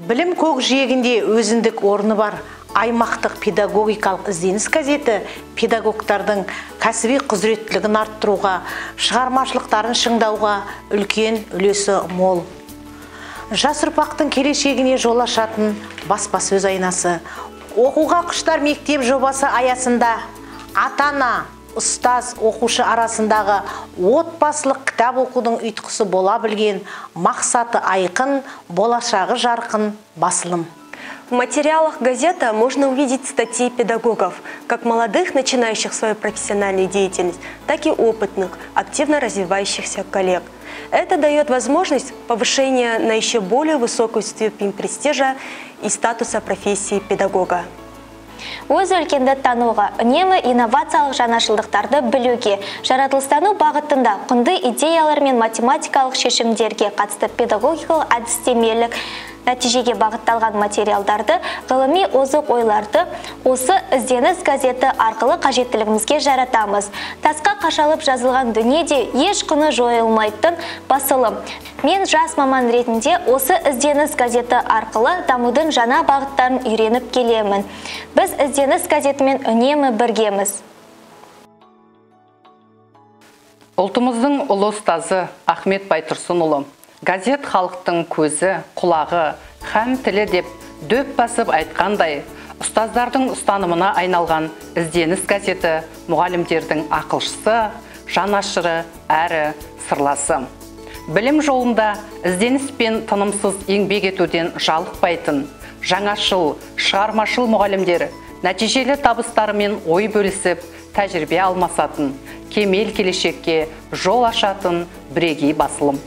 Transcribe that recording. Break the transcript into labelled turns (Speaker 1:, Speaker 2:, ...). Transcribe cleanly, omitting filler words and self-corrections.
Speaker 1: Білім көкжиегінде өзіндік орны бар аймақтық педагогикалық ізденіс газеті педагогтардың кәсіби құзыреттілігін арттыруға, шығармашылықтарын шыңдауға үлкен үлесі мол. Жас ұрпақтың келешегіне жол ашатын баспасөз айнасы. Оқуға құштар мектеп жобасы аясында ата-ана, ұстаз, оқушы арасындағы отбасылық кітап оқудың ұйытқысы бола білген, мақсаты айқын, болашағы жарқын басылым.
Speaker 2: В материалах газеты можно увидеть статьи педагогов, как молодых, начинающих свою профессиональную деятельность, так и опытных, активно развивающихся коллег. Это дает возможность повышения на еще более высокую степень престижа и статуса профессии педагога.
Speaker 3: Өз өлкенді тануға, үнемі инновациялық жаңашылдықтарды білуге, жаратылыстану бағытында құнды идеялар мен математикалық шешімдерге қатысты педагогикалық әдістемелік нәтижеге бағытталған материалдарды, ғылыми озық ойларды осы ізденіс газеті арқылы қажеттілігімізге жаратамыз. Тасқа қашалып жазылған дүниеде еш құны жойылмайтын басылым. Мен жас маман ретінде осы ізденіс газеті арқылы дамудың жаңа бағыттарын үйреніп келемін. Біз ізденіс газетімен үнемі біргеміз.
Speaker 4: Ұлтымыздың ұлы ұстазы Ахмет Байтұрсынұлы газет халықтың көзі, құлағы, һәм тілі деп дөп басып айтқандай, ұстаздардың ұстанымына айналған ізденіс газеті мұғалімдердің ақылшысы, жанашыры әрі сырласы. Білім жолында ізденіспен тынымсыз еңбек етуден жалықпайтын, жаңашыл, шығармашыл мұғалімдер нәтижелі табыстарымен ой бөлісіп, тәжірибе алмасатын, кемел келешекке жол ашатын бірегей басылым.